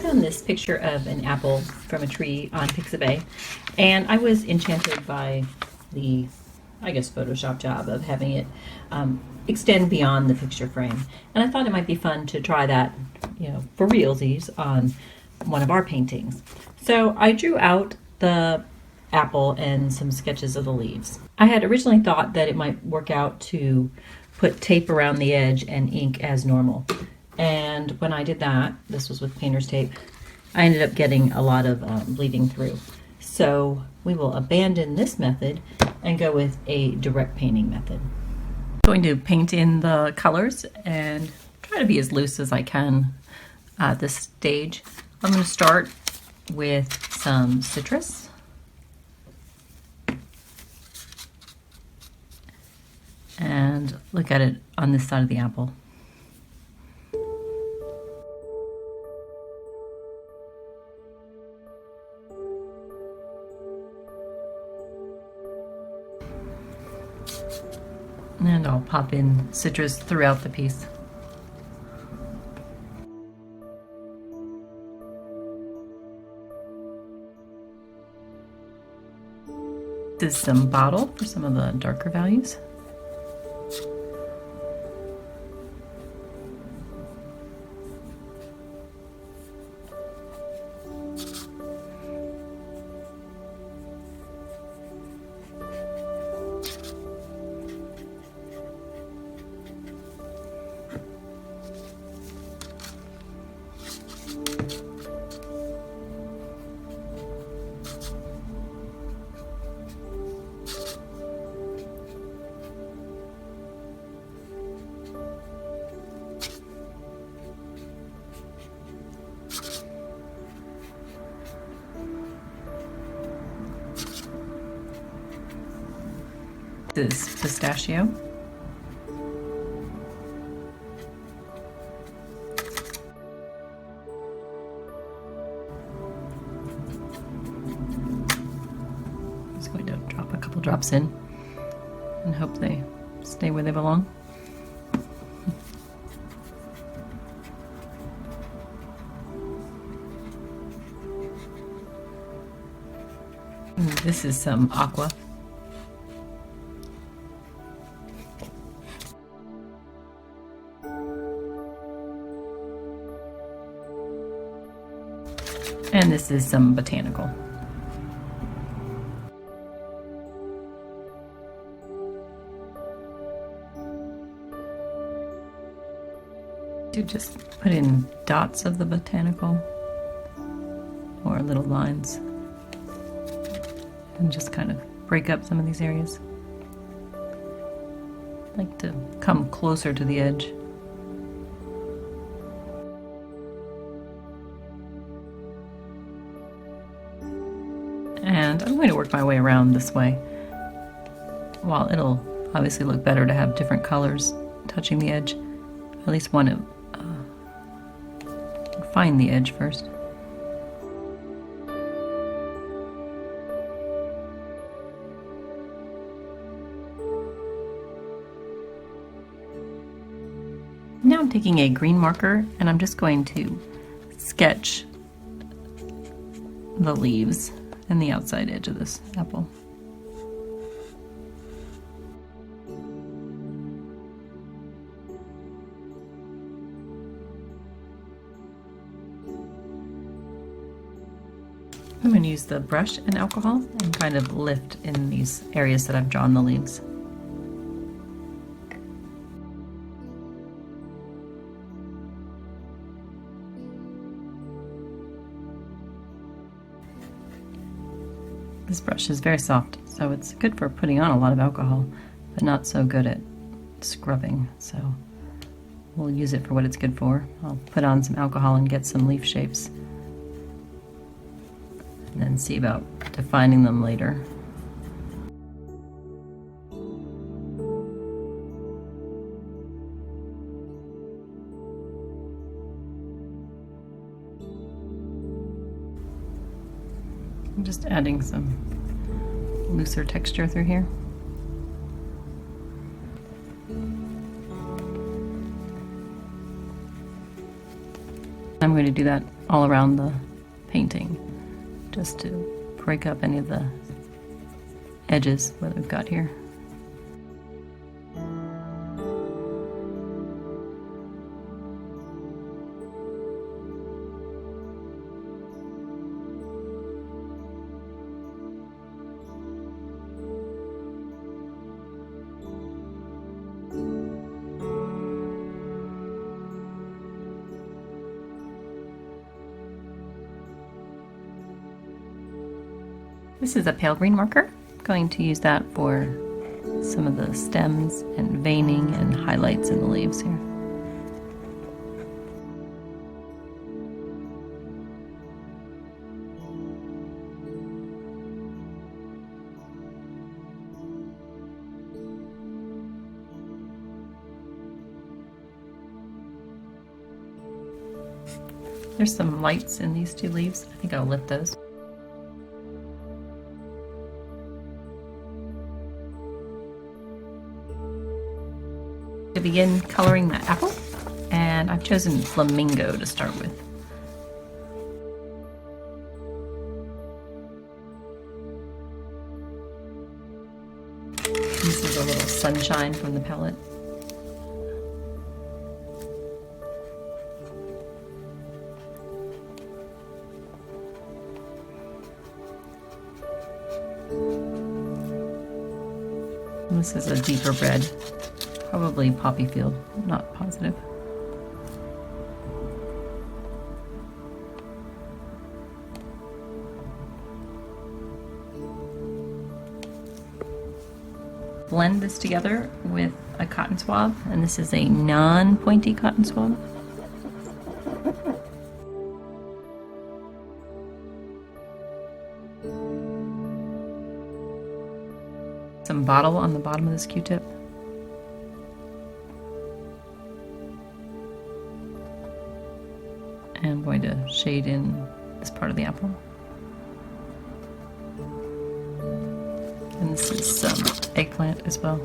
found this picture of an apple from a tree on Pixabay, and I was enchanted by the, I guess, Photoshop job of having it extend beyond the picture frame. And I thought it might be fun to try that, for realsies on one of our paintings. So I drew out the apple and some sketches of the leaves. I had originally thought that it might work out to put tape around the edge and ink as normal. And when I did that, this was with painter's tape, I ended up getting a lot of bleeding through. So we will abandon this method and go with a direct painting method. I'm going to paint in the colors and try to be as loose as I can at this stage. I'm going to start with some citrus. And look at it on this side of the apple. And I'll pop in citrus throughout the piece. This is some bottle for some of the darker values. This is pistachio. I'm just going to drop a couple drops in and hope they stay where they belong. And this is some aqua. And this is some botanical. To just put in dots of the botanical or little lines and just kind of break up some of these areas. I like to come closer to the edge. And I'm going to work my way around this way. While it'll obviously look better to have different colors touching the edge, I at least want to find the edge first. Now I'm taking a green marker and I'm just going to sketch the leaves and the outside edge of this apple. I'm going to use the brush and alcohol and kind of lift in these areas that I've drawn the leaves. This brush is very soft, so it's good for putting on a lot of alcohol, but not so good at scrubbing, so we'll use it for what it's good for. I'll put on some alcohol and get some leaf shapes, and then see about defining them later. I'm just adding some looser texture through here. I'm going to do that all around the painting, just to break up any of the edges that we've got here. This is a pale green marker. I'm going to use that for some of the stems and veining and highlights in the leaves here. There's some lights in these two leaves. I think I'll lift those. To begin coloring the apple, and I've chosen flamingo to start with. This is a little sunshine from the palette. And this is a deeper red. Probably poppy field, not positive. Blend this together with a cotton swab, and this is a non-pointy cotton swab. Some bottle on the bottom of this Q-tip. And I'm going to shade in this part of the apple. And this is some eggplant as well.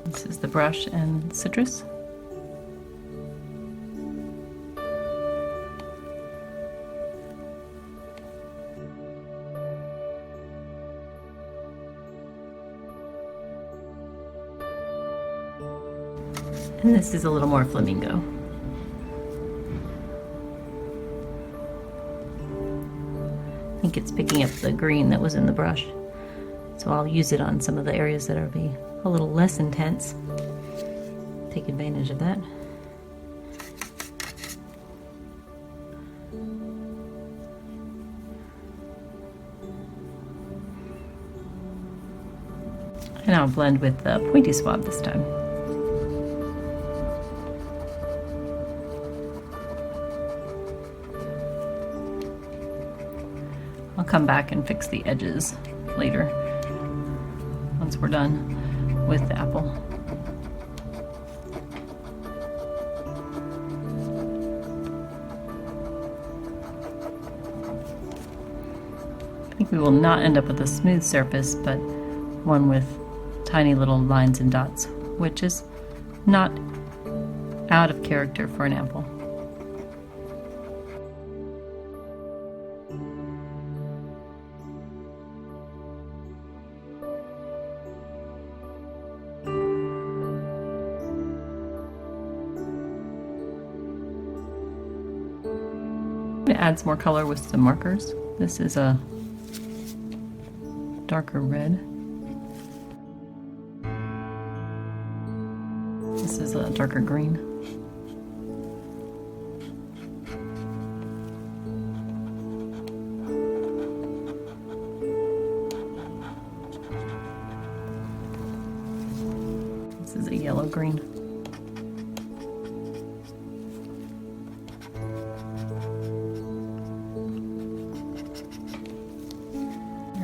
This is the brush and citrus. And this is a little more flamingo. I think it's picking up the green that was in the brush. So I'll use it on some of the areas that are be a little less intense. Take advantage of that. And I'll blend with the pointy swab this time. I'll come back and fix the edges later, once we're done with the apple. I think we will not end up with a smooth surface, but one with tiny little lines and dots, which is not out of character for an apple. I'm going to add some more color with some markers. This is a darker red. This is a darker green. This is a yellow green.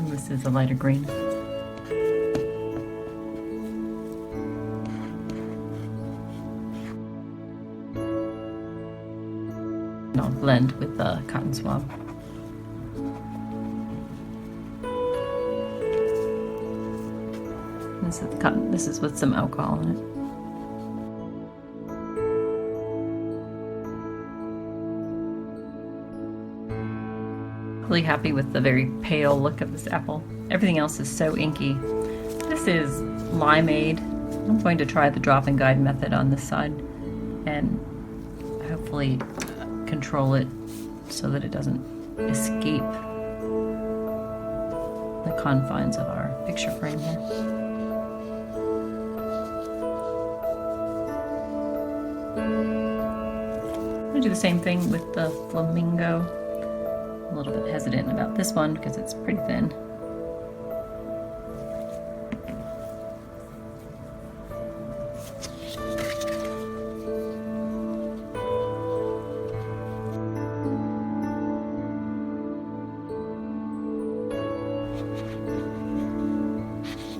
This is a lighter green. And I'll blend with the cotton swab. And This is with some alcohol in it. Really happy with the very pale look of this apple. Everything else is so inky. This is limeade. I'm going to try the drop and guide method on this side and hopefully control it so that it doesn't escape the confines of our picture frame here. I'm going to do the same thing with the flamingo. A little bit hesitant about this one because it's pretty thin.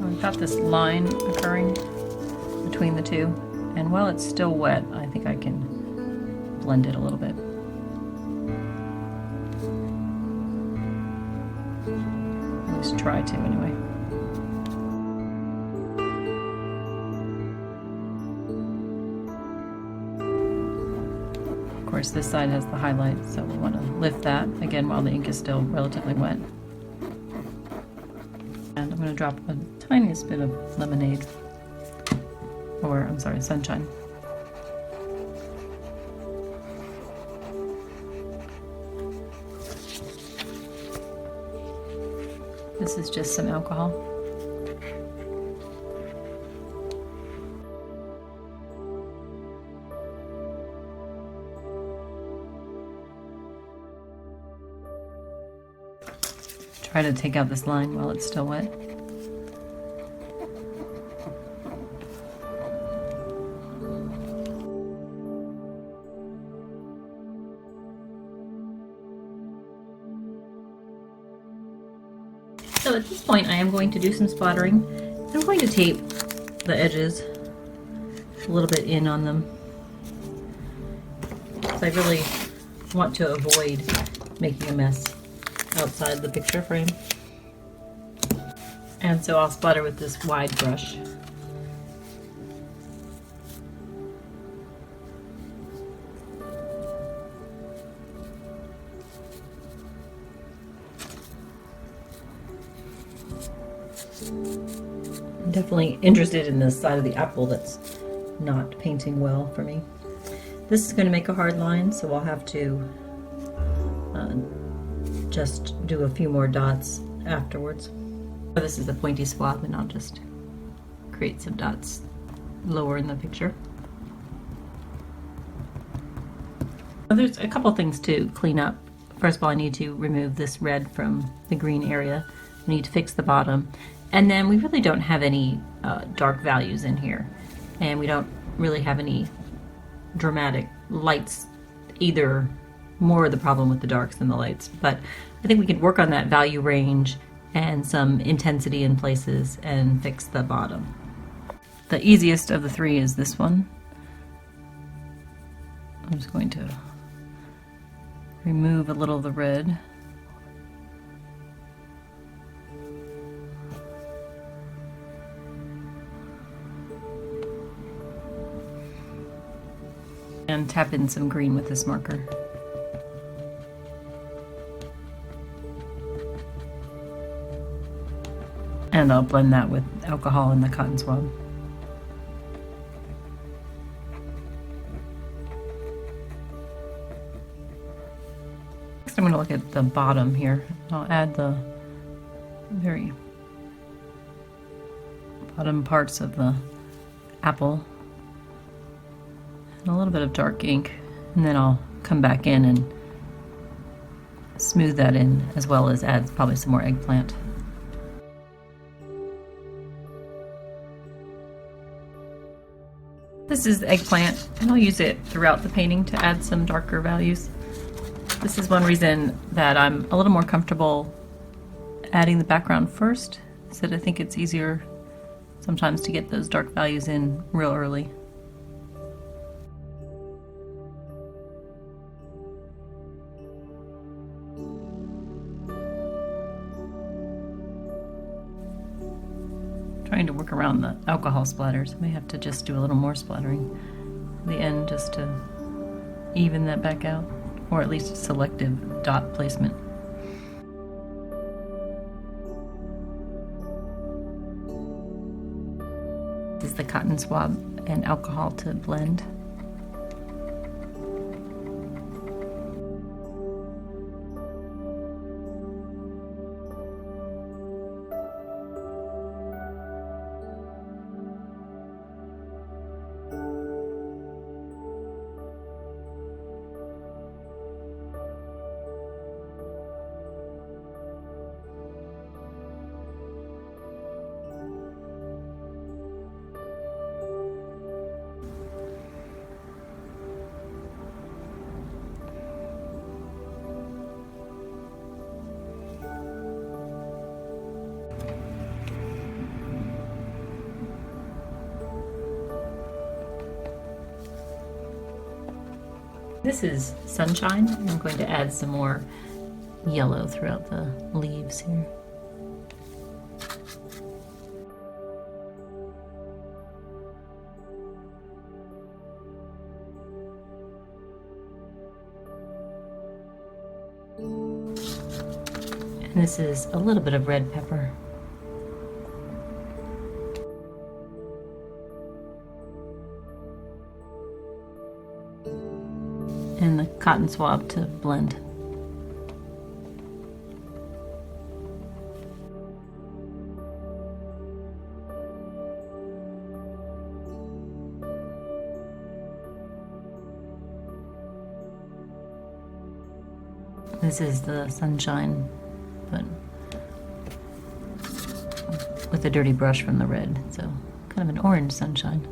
I've got this line occurring between the two, and while it's still wet, I think I can blend it a little bit. At least try to anyway. Of course, this side has the highlight, so we want to lift that again while the ink is still relatively wet. And I'm going to drop a tiniest bit of lemonade, or I'm sorry, sunshine. This is just some alcohol. Try to take out this line while it's still wet. So at this point I am going to do some splattering. I'm going to tape the edges a little bit in on them. So I really want to avoid making a mess outside the picture frame. And so I'll splatter with this wide brush. I'm definitely interested in this side of the apple that's not painting well for me. This is going to make a hard line, so I'll have to just do a few more dots afterwards. This is a pointy swab, and I'll just create some dots lower in the picture. There's a couple things to clean up. First of all, I need to remove this red from the green area. I need to fix the bottom. And then we really don't have any dark values in here. And we don't really have any dramatic lights either. More of the problem with the darks than the lights. But I think we could work on that value range and some intensity in places and fix the bottom. The easiest of the three is this one. I'm just going to remove a little of the red. And tap in some green with this marker. And I'll blend that with alcohol in the cotton swab. Next I'm going to look at the bottom here. I'll add the very bottom parts of the apple and a little bit of dark ink, and then I'll come back in and smooth that in, as well as add probably some more eggplant. This is the eggplant, and I'll use it throughout the painting to add some darker values. This is one reason that I'm a little more comfortable adding the background first, so that I think it's easier sometimes to get those dark values in real early. Trying trying to work around the alcohol splatters. I may have to just do a little more splattering at the end just to even that back out, or at least selective dot placement. This is the cotton swab and alcohol to blend. This is sunshine. I'm going to add some more yellow throughout the leaves here. And this is a little bit of red pepper. And the cotton swab to blend. This is the sunshine, but with a dirty brush from the red, so kind of an orange sunshine.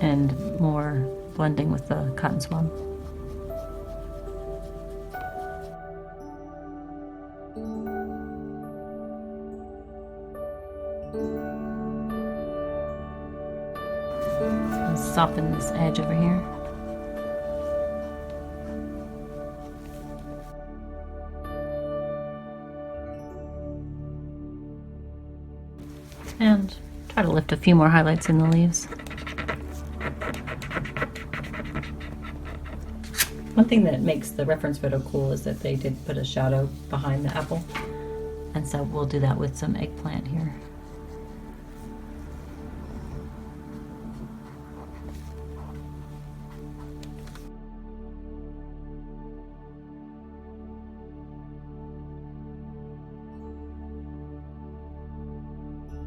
And more blending with the cotton swab. Soften this edge over here. And try to lift a few more highlights in the leaves. One thing that makes the reference photo cool is that they did put a shadow behind the apple. And so we'll do that with some eggplant here.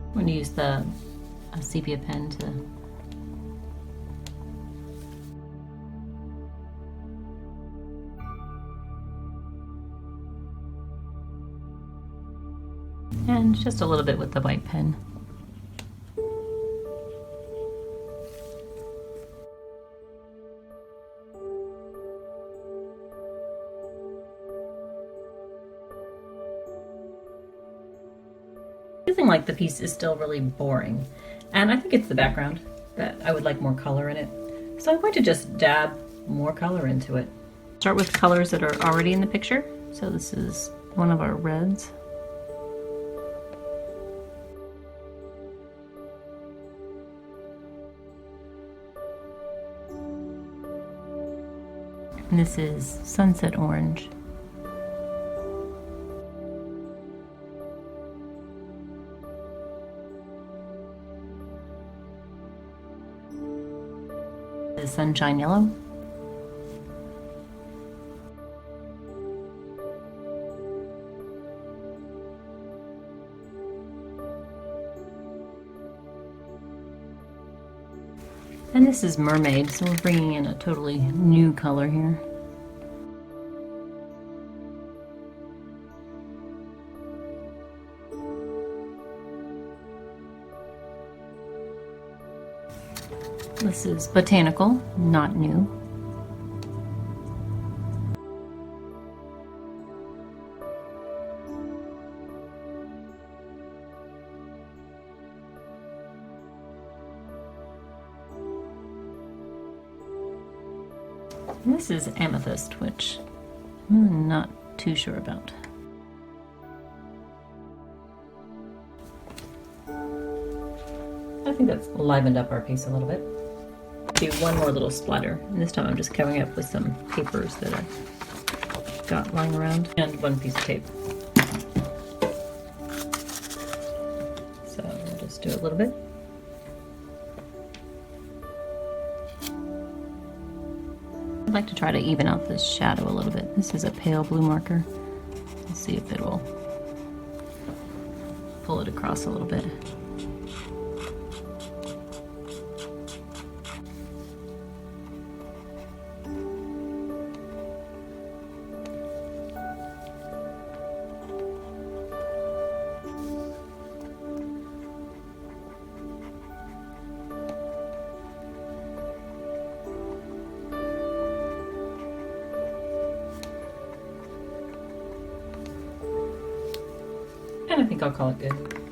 I'm going to use the sepia pen to and just a little bit with the white pen. Feeling like the piece is still really boring, and I think it's the background that I would like more color in it. So I'm going to just dab more color into it. Start with colors that are already in the picture. So this is one of our reds. And this is sunset orange. This is sunshine yellow. And this is mermaid, so we're bringing in a totally new color here. This is botanical, not new. And this is amethyst, which I'm not too sure about. think that's livened up our piece a little bit. Do one more little splatter, and this time I'm just covering it up with some papers that I got lying around, and one piece of tape. So we'll just do a little bit. I'd like to try to even out this shadow a little bit. This is a pale blue marker. Let's see if it will pull it across a little bit. And I think I'll call it good.